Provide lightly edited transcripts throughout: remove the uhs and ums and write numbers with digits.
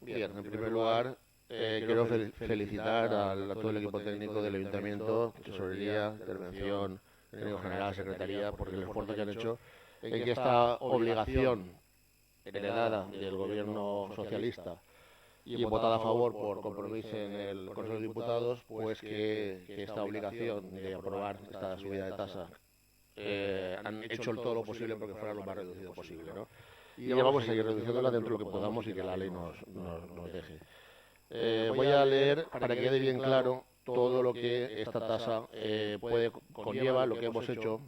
Bien, en primer lugar, quiero felicitar a todo el equipo técnico del Ayuntamiento, tesorería, intervención, técnico general, secretaría, porque el esfuerzo que han hecho en que esta obligación heredada del gobierno socialista y votada a favor por compromiso en el Consejo de Diputados, pues que esta obligación de aprobar esta subida de tasa han hecho todo lo posible porque fuera lo más reducido posible, ¿no? Y vamos a seguir reduciéndola dentro de lo que podamos y que la ley nos deje. Voy a leer para que quede bien claro todo lo que esta tasa conlleva, lo que hemos hecho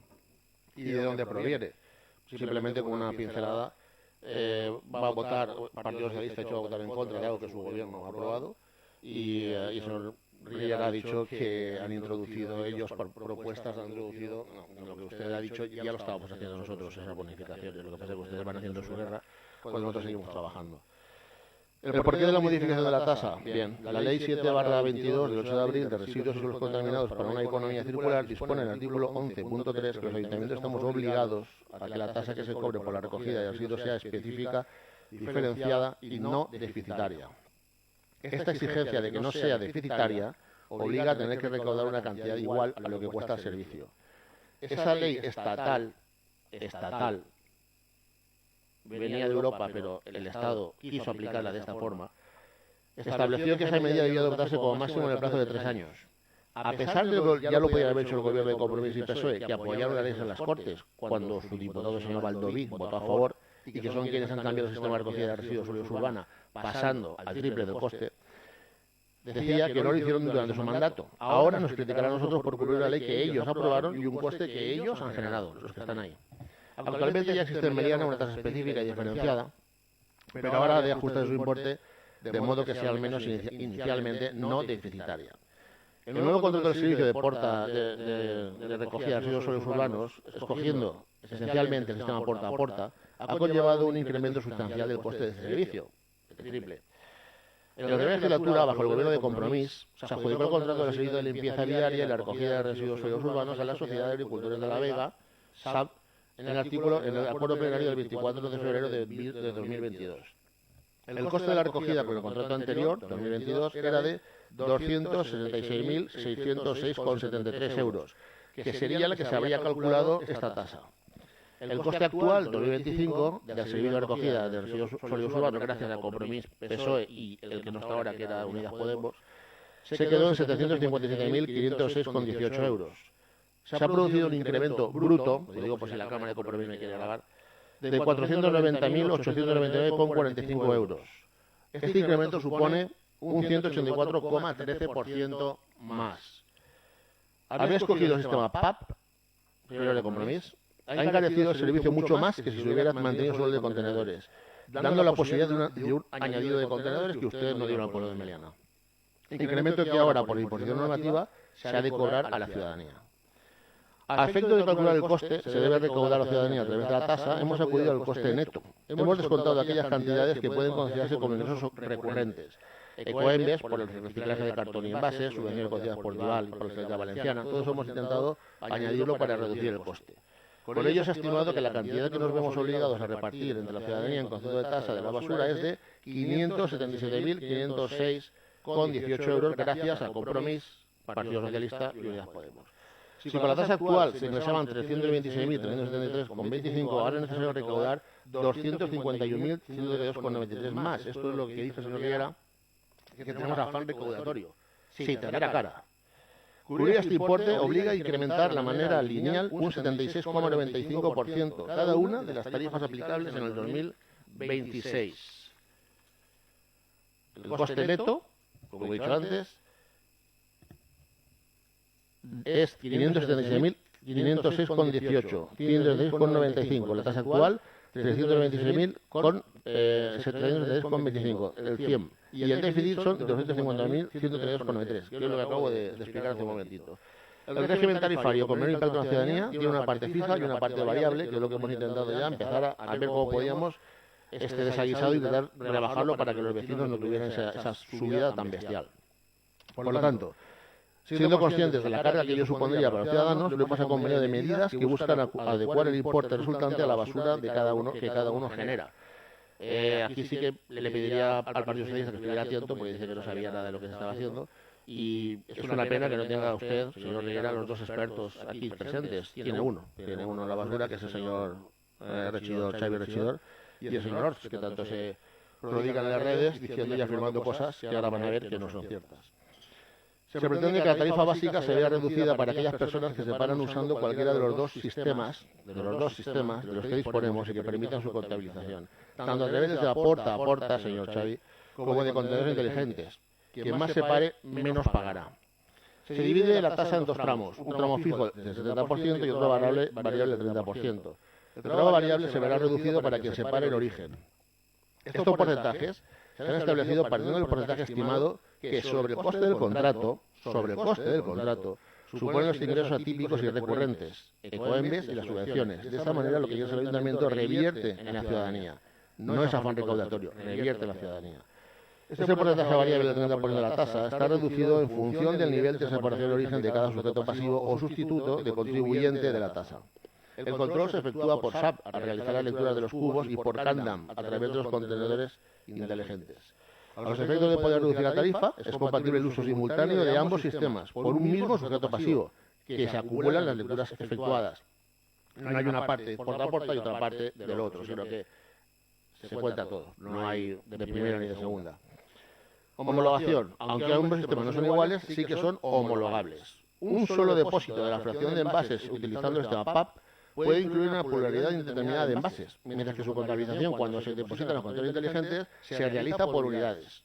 y de dónde proviene. Simplemente con una pincelada, va a votar, el Partido Socialista va a votar en contra de algo que su gobierno ha aprobado y el señor Riera ha dicho que han introducido ellos por propuestas, han introducido lo que usted ha dicho, ya lo estábamos haciendo nosotros, esas bonificaciones. Lo que pasa es que ustedes van haciendo su guerra cuando nosotros seguimos trabajando. ¿El porqué de la modificación de la tasa? Bien, la Ley 7/22 del 8 de abril de residuos y suelos contaminados para una economía circular dispone en el artículo 11.3 que los ayuntamientos estamos obligados a que la tasa que se cobre por la recogida de residuos sea específica, diferenciada y no deficitaria. Esta exigencia de que no sea deficitaria obliga a tener que recaudar una cantidad igual a lo que cuesta el servicio. Esa ley estatal, venía de Europa, pero el Estado quiso aplicarla de esta forma, estableció que esa medida debía adoptarse como máximo en el plazo de 3 años. A pesar de que ya lo podía haber hecho el gobierno de Compromís y PSOE, que apoyaron la ley en las Cortes, cuando su diputado, señor Baldoví, votó a favor, y que son quienes han cambiado el sistema de recogida de residuos sólidos urbana, pasando al triple del coste, decía que no lo hicieron durante su mandato. Ahora nos criticarán a nosotros por cumplir una ley que ellos aprobaron y un coste que ellos han generado, los que están ahí. Actualmente ya existe en Meliana una tasa específica y diferenciada, pero ahora de ajustar su importe de modo que sea al menos inicialmente no deficitaria. El nuevo control del servicio de recogida de residuos sólidos urbanos, escogiendo esencialmente el sistema puerta a puerta, ha conllevado un incremento sustancial del coste de ese servicio, el triple. En la primera legislatura, bajo el gobierno de Compromís, se adjudicó el contrato del servicio de limpieza viaria y la recogida de residuos sólidos urbanos a la Sociedad de Agricultores de la Vega, SAB, en el acuerdo plenario del 24 de febrero de 2022. El coste de la recogida con el contrato anterior, 2022, era de 266.606,73 euros, que sería la que se habría calculado esta tasa. El coste actual, 2025, del servicio de recogida de residuos sólidos urbanos, gracias a Compromís, PSOE y el que no está ahora, que era Unidas Podemos, se quedó en 757.506,18 euros. Se ha producido un incremento bruto, lo digo por si la Cámara de Compromís me quiere grabar, de 490.899,45 euros. Este incremento supone un 184,13% más. Haber escogido el sistema PAP, primero de Compromís, ha encarecido el servicio mucho más que si se hubiera mantenido solo de contenedores, dando la posibilidad de un añadido de contenedores que ustedes no dieron al pueblo de Meliana. Incremento que ahora, por disposición normativa, se ha de cobrar a la ciudadanía. A efecto de calcular el coste, se debe recaudar a la ciudadanía a través de la tasa, hemos acudido al coste neto. Hemos descontado aquellas cantidades que pueden considerarse como ingresos recurrentes. Ecoembes, por el reciclaje de cartón y envases, subvención de cocina portugal y por la Sociedad Valenciana, todos hemos intentado añadirlo para reducir el coste. Con ello se ha estimado que la cantidad que nos vemos obligados a repartir entre la ciudadanía en concepto de tasa de la basura es de 577.506,18 euros gracias a Compromís, Partido Socialista y Unidas Podemos. Si con la tasa actual se ingresaban 326.373,25, ahora es necesario recaudar 251.132,93 más. Esto es lo que dice el señor Riera, que tenemos afán recaudatorio. Sí, tendrá cara. Cubrir este importe obliga a incrementar la manera lineal un 76,95% cada una de las tarifas aplicables en el 2026. El coste neto, como he dicho antes, es 576.506,18, 576,95. La tasa actual, 326.773,25, el 100. Y el déficit son 250.132,93, que es lo que acabo de explicar hace un momentito. El régimen tarifario con menor impacto en la ciudadanía tiene una parte fija y una parte variable, que es lo que hemos intentado ya empezar a ver cómo podíamos este desaguisado y intentar rebajarlo para que los vecinos no tuvieran esa subida tan bestial. Por lo tanto, siendo conscientes de la carga que ello supondría para los ciudadanos, lo hemos acompañado de medidas que buscan adecuar el importe resultante a la basura que cada uno genera. Aquí sí que le pediría al Partido Socialista que estuviera atento, porque dice que no sabía nada de lo que se estaba haciendo. Y es una pena que no tenga usted, señor Riera, los dos expertos aquí presentes. Tiene uno en la basura, que es el señor Rechidor, Xavi Rechidor, y el señor Orts, que tanto se prodigan en las redes diciendo y afirmando cosas que ahora van a ver que no son ciertas. Se pretende que la tarifa básica se vea reducida para aquellas personas que se paran usando cualquiera de los dos sistemas de los que disponemos y que permitan su contabilización, tanto a través de aporta, señor Xavi, como de contenedores inteligentes. Quien más se pare, menos pagará. Se divide la tasa en dos tramos, un tramo fijo del 70% y otro variable del 30%. El tramo variable se verá reducido para quien se pare en origen. Estos porcentajes se han establecido partiendo del porcentaje estimado que sobre el coste del contrato, suponen los ingresos atípicos y recurrentes, ecoembes y las subvenciones. De esta manera lo que el ayuntamiento revierte en la ciudadanía. No es afán recaudatorio, revierte en la ciudadanía. Este porcentaje variable del 30% de la tasa está reducido en función del nivel de separación de origen de cada sujeto pasivo o sustituto de contribuyente de la tasa. El control se efectúa por SAP al realizar la lectura de los cubos y por CANDAM a través de los contenedores inteligentes. A los efectos de poder reducir la tarifa, es compatible el uso simultáneo de ambos sistemas por un mismo sujeto pasivo, que se acumulan las lecturas efectuadas. No hay una parte por la porta y otra parte del otro, sino que se cuenta todo, no hay de primera ni de segunda. Homologación. Aunque ambos sistemas no son iguales, sí que son homologables. Un solo depósito de la fracción de envases utilizando el sistema PAP puede incluir una pluralidad indeterminada de envases, mientras que su contabilización, cuando se depositan los contenedores inteligentes, se realiza por unidades.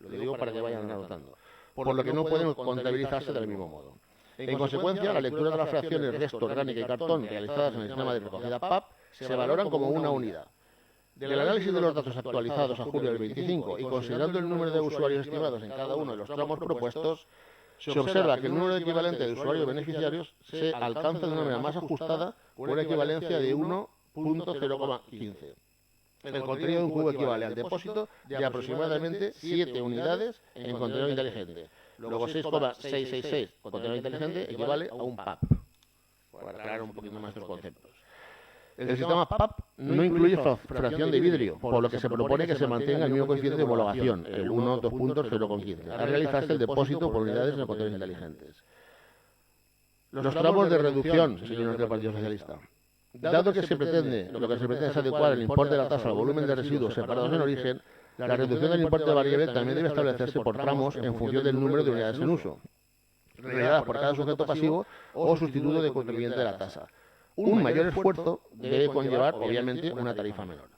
Lo digo para que vayan anotando. Por lo que no pueden contabilizarse del mismo modo. En consecuencia, la lectura de las fracciones resto, orgánica y cartón realizadas en el sistema de recogida PAP se valoran como una unidad. Del análisis de los datos actualizados a julio del 25 y considerando el número de usuarios estimados en cada uno de los tramos propuestos, se observa que el número equivalente de usuarios beneficiarios se alcanza de una manera más ajustada con una equivalencia de 1.0,15. El contenido de un cubo equivale al depósito de aproximadamente 7 unidades en contenedor inteligente. Luego 6,666 contenedor inteligente equivale a un PAP. Para aclarar un poquito más estos conceptos. El sistema PAP no incluye fracción de vidrio, por lo que se propone que se mantenga el mismo coeficiente de homologación, el 1,2.0,15, al realizarse el depósito por unidades en los contenedores inteligentes. Los tramos de reducción, señores del Partido Socialista. Dado que lo que se pretende es adecuar el importe de la tasa al volumen de residuos separados en origen, la reducción del importe variable también debe establecerse por tramos en función del número de unidades en uso, realizadas por cada sujeto pasivo o sustituto de contribuyente de la tasa. Un mayor esfuerzo debe conllevar, obviamente, una tarifa menor.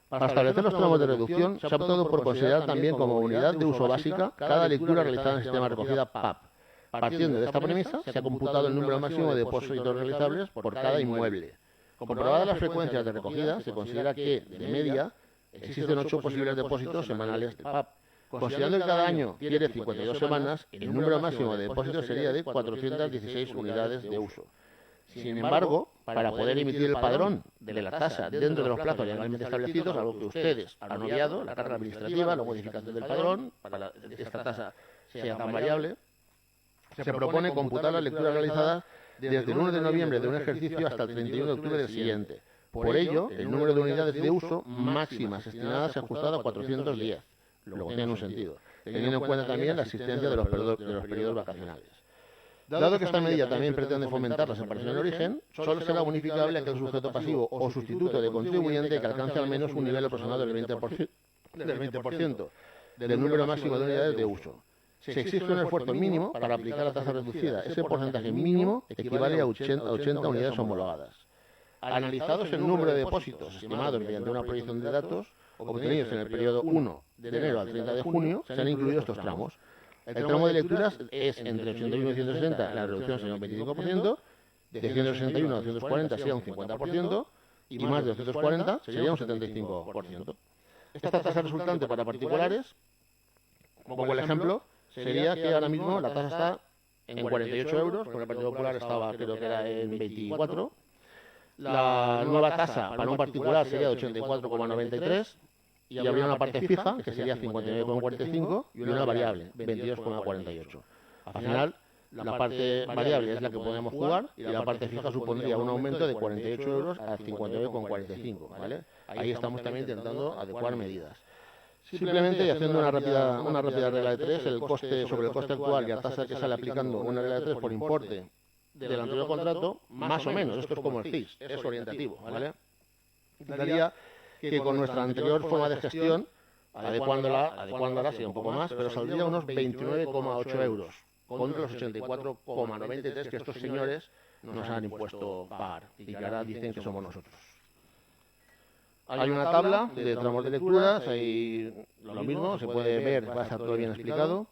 Para establecer los tramos de reducción, se ha optado por considerar también como unidad de uso básica cada lectura realizada en el sistema de recogida PAP. Partiendo de esta premisa, se ha computado el número máximo de depósitos realizables por cada inmueble. Comprobadas las frecuencias de recogida, se considera que, de media, existen 8 posibles depósitos semanales de PAP. Considerando que cada año tiene 52 semanas, el número máximo de depósitos sería de 416 unidades de uso. Sin embargo, para poder emitir el padrón de la tasa dentro de los plazos legalmente establecidos, algo que ustedes han obviado, la carga administrativa, la modificación del padrón, para que esta tasa sea tan variable, se propone computar las lecturas realizadas desde el 1 de noviembre de un ejercicio hasta el 31 de octubre del siguiente. Por ello, el número de unidades de uso máximas estimadas se ha ajustado a 410, lo que tiene un sentido, teniendo en cuenta también la existencia de los periodos vacacionales. Dado que esta medida también pretende fomentar la separación de origen, solo será bonificable aquel sujeto pasivo o sustituto de contribuyente que alcance al menos un nivel aproximado del 20% del número máximo de unidades de uso. Se exige un esfuerzo mínimo para aplicar la tasa reducida. Ese porcentaje mínimo equivale a 80 unidades homologadas. Analizados el número de depósitos estimados mediante una proyección de datos obtenidos en el periodo 1 de enero al 30 de junio, se han incluido estos tramos. El tramo de lecturas es entre 81 y 160, la reducción sería un 25%, de 161 a 240 sería un 50%, y más de 240 sería un 75%. Esta tasa resultante para particulares, como el ejemplo, sería que ahora mismo la tasa está en 48 euros, con el Partido Popular estaba, creo que era en 24. La nueva tasa para un particular sería de 84,93, y habría una parte fija, que sería 59,45, y una variable, 22,48. Al final, la parte variable es la que podemos jugar, y la parte fija supondría un aumento de 48 euros a 59,45, ¿vale? ahí estamos también intentando adecuar medidas. Simplemente, y haciendo una rápida regla de tres, sobre el coste actual y la tasa que sale aplicando una regla de tres por importe del anterior contrato, más o menos, esto es como el CIS, es orientativo, ¿vale? Daría que con nuestra anterior forma de gestión, adecuándola sí, un poco más, pero saldría unos 29,8 euros contra los 84,93 que estos señores nos han impuesto pagar y que ahora dicen que somos nosotros. Hay una tabla de tramos de lecturas, ahí lo mismo, se puede ver, va a estar todo bien explicado.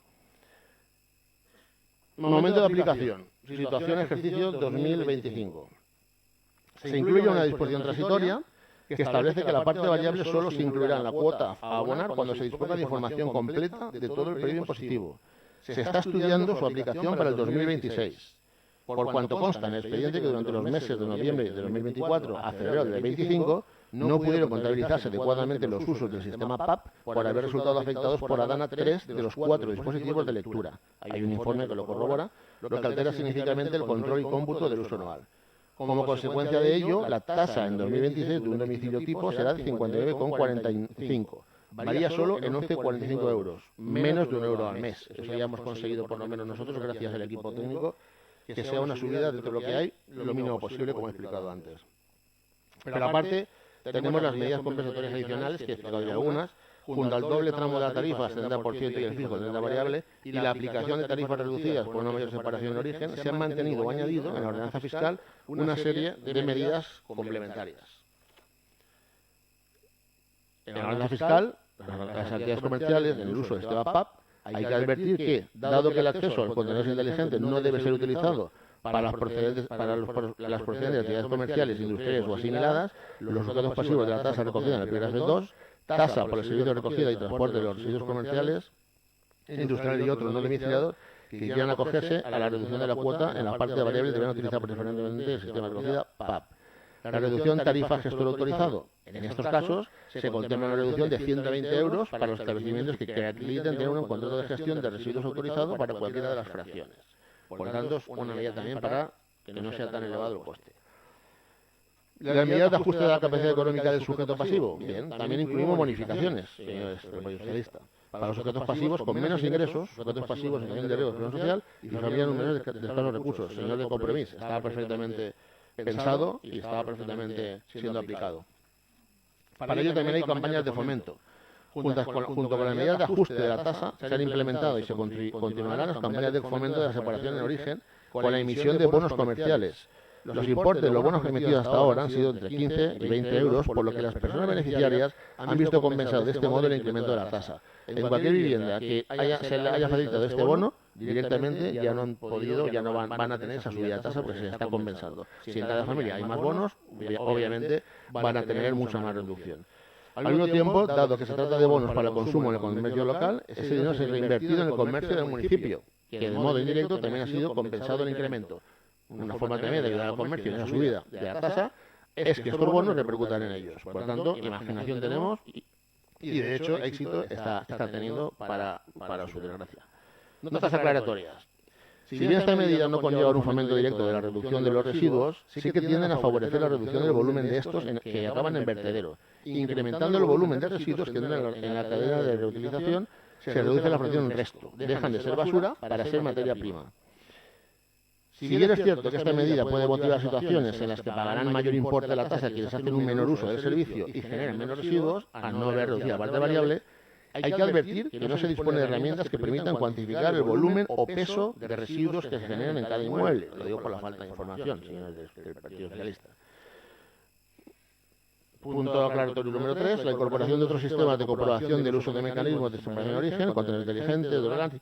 Momento de aplicación, situación ejercicio 2025. Se incluye una disposición transitoria que establece que la parte variable solo se incluirá en la cuota a abonar cuando se disponga de información completa de todo el periodo impositivo. Se está estudiando su aplicación para el 2026. Por cuanto consta en el expediente que durante los meses de noviembre de 2024 a febrero del 2025 no pudieron contabilizarse adecuadamente los usos del sistema PAP por haber resultado afectados por la DANA 3 de los 4 dispositivos de lectura. Hay un informe que lo corrobora, lo que altera significativamente el control y cómputo del uso anual. Como consecuencia de ello, la tasa en 2026 de un domicilio tipo será de 59,45. Varía solo en 11,45 euros, menos de €1 al mes. Eso ya hemos conseguido, por lo menos nosotros, gracias al equipo técnico, que sea una subida dentro de lo que hay, lo mínimo posible, como he explicado antes. Pero aparte, tenemos las medidas compensatorias adicionales, que he explicado ya algunas, junto al doble tramo de la tarifa, 70% y el fijo, 30 variable, y la aplicación de tarifas reducidas por una mayor separación de origen, se han mantenido o añadido en la ordenanza fiscal una serie de medidas complementarias. En la ordenanza fiscal, las actividades comerciales en el uso del sistema PAP, hay que advertir que, dado que el acceso al contenedor inteligente no debe ser utilizado para las procedentes de actividades comerciales, industriales o asimiladas, los sujetos pasivos de la tasa recogida en el epígrafe 2, tasa por el servicio de recogida y transporte de los residuos comerciales, industriales y otros no domiciliados, que quieran acogerse a la reducción de la cuota en la parte de variables deberán utilizar preferentemente el sistema de recogida PAP. La reducción tarifa gestor autorizado. En estos casos, se contempla una reducción de 120 euros para los establecimientos que acrediten tener un contrato de gestión de residuos autorizado para cualquiera de las fracciones. Por lo tanto, es una medida también para que no sea tan elevado el coste. Las medidas de ajuste de la capacidad económica del sujeto pasivo. Bien, también incluimos bonificaciones, señores del Partido Socialista. Para los sujetos pasivos con menos ingresos, sujetos pasivos en situación de riesgo de exclusión social y familias numerosas de escasos recursos. Señor de Compromís, estaba perfectamente pensado y estaba perfectamente siendo aplicado. Para ello también hay campañas de fomento. Junto con las medidas de ajuste de la tasa, se han implementado y se continuarán las campañas de fomento de la separación en origen con la emisión de bonos comerciales. Los importes de los bonos emitidos hasta ahora han sido entre 15 y 20 euros, por lo que las personas beneficiarias han visto compensado de este modo el incremento de la tasa. En cualquier vivienda que se le haya facilitado este bono, directamente ya no han podido, ya no van a tener esa subida de tasa porque se está compensando. Si en cada familia hay más bonos, obviamente van a tener mucha más reducción. Al mismo tiempo, dado que se trata de bonos para el consumo en el comercio local, ese dinero se ha reinvertido en el comercio del municipio, que de modo indirecto también ha sido compensado el incremento. Una forma también de ayudar al comercio en esa subida de la tasa es que estos bonos repercutan en ellos. Por lo tanto, imaginación tenemos y de hecho éxito está teniendo para su desgracia. Notas aclaratorias. Si bien esta medida no conlleva un fomento directo de la reducción de los residuos, sí que tienden a favorecer la reducción del volumen de estos que acaban en vertedero. Incrementando el volumen de residuos que entran en la cadena de reutilización, se reduce la fracción en resto. Dejan de ser basura para ser materia prima. Si bien es cierto que esta medida puede motivar situaciones en las que pagarán mayor importe de la tasa quienes hacen un menor uso del servicio y generan menos residuos, al no haber reducida la parte variable, hay que advertir que no se dispone de herramientas que permitan cuantificar el volumen o peso de residuos que se generan en cada inmueble. Lo digo por la falta de información, señores del Partido Socialista. Punto aclaratorio número 3. La incorporación de otros sistemas de comprobación del uso de mecanismos de separación de origen, contenedor inteligente, de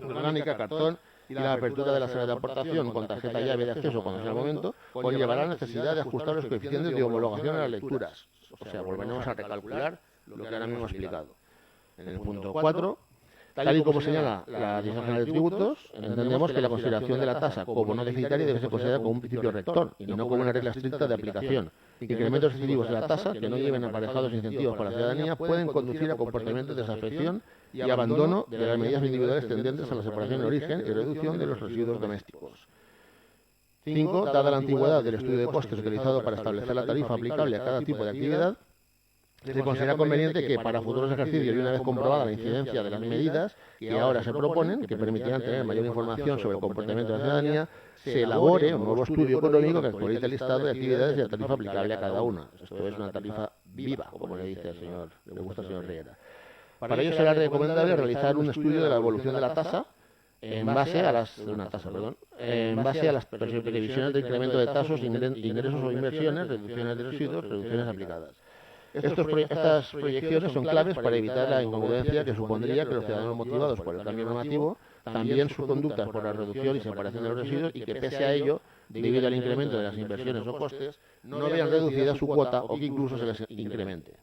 orgánica, cartón y la apertura de la sala de aportación con tarjeta llave de acceso cuando sea el momento, conllevará la necesidad de ajustar los coeficientes de homologación a las lecturas. O sea, volveremos a recalcular lo que ahora mismo he explicado. En el punto 4, tal y como señala la Dirección General de Tributos, entendemos que la consideración de la tasa como no deficitaria debe ser considerada como un principio rector y no como una regla estricta de aplicación. Incrementos excesivos de la tasa que no lleven aparejados incentivos para la ciudadanía pueden conducir a comportamientos de desafección y abandono de las medidas individuales tendentes a la separación de origen y reducción de los residuos domésticos. 5. Dada la antigüedad del estudio de costes utilizado para establecer la tarifa aplicable a cada tipo de actividad, Se considera conveniente que para futuros ejercicios y una vez comprobada la incidencia de las medidas que ahora se proponen, que permitirán tener mayor información sobre el comportamiento de la ciudadanía, se elabore un nuevo estudio económico que actualice el listado de actividades y la tarifa aplicable a cada una. Esto es una tarifa viva, como le dice el señor, le gusta al señor Riera. Para ello será recomendable realizar un estudio de la evolución de la tasa en base a las previsiones de incremento de tasas, ingresos o inversiones, reducciones de residuos, reducciones aplicadas. Estas proyecciones son claves para evitar la incongruencia que supondría que los ciudadanos motivados por el cambio normativo también sus conductas por la reducción y separación de los residuos y que pese a ello, debido al incremento de las inversiones o costes, no vean reducida su cuota o que incluso se les incremente.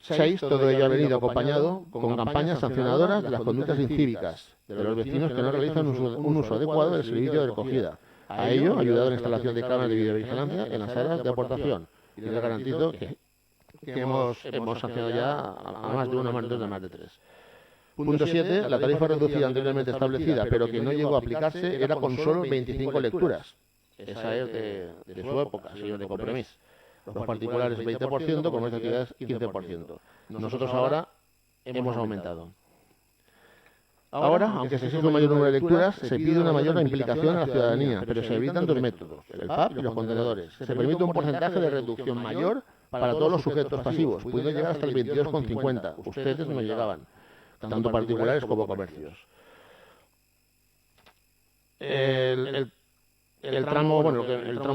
6. Todo ello ha venido acompañado con campañas sancionadoras de las conductas incívicas de los vecinos que no realizan un uso adecuado del servicio de recogida. A ello ha ayudado la instalación de cámaras de videovigilancia en las áreas de aportación. Y les garantizo que hemos sancionado ya a más de una, más de dos, más de tres. Punto 7. La tarifa reducida anteriormente establecida, pero que no llegó a aplicarse, era con solo 25 lecturas. Esa es de su época, señor de Compromís. Los particulares 20%, con nuestras actividades 15%. Nosotros ahora hemos aumentado. Ahora, aunque se exige un mayor número de lecturas, se pide una mayor implicación a la ciudadanía, pero se evitan dos métodos, el PAP y los contenedores. Se permite un porcentaje de reducción mayor para todos los sujetos pasivos, pudiendo llegar hasta el 22,50. Ustedes no llegaban, tanto particulares como comercios. El tramo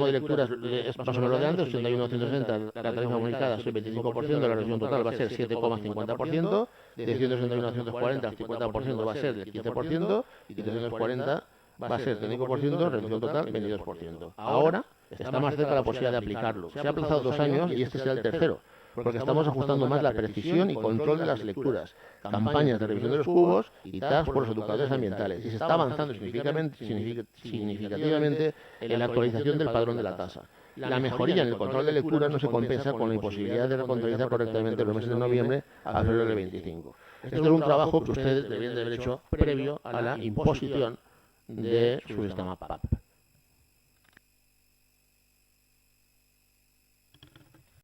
de lecturas es más o menos lo de antes, 81-160, la tarifa comunicada es el 25%, la reducción total va a ser 7,50%, de 161 a 140 el 50% va a ser del 15% y de 240 va a ser del 5%, reducción total 22%. Ahora está más cerca la posibilidad de aplicarlo. Se ha aplazado 2 años y este será el tercero, porque estamos ajustando más la precisión y control de las lecturas, campañas de revisión de los cubos y tags por los educadores ambientales. Y se está avanzando significativamente en la actualización del padrón de la tasa. La mejoría en el control de lectura no se compensa con la imposibilidad de recontabilizar correctamente los meses de noviembre a febrero del 25. Este es un trabajo que ustedes deberían de haber hecho previo a la imposición de su sistema PAP.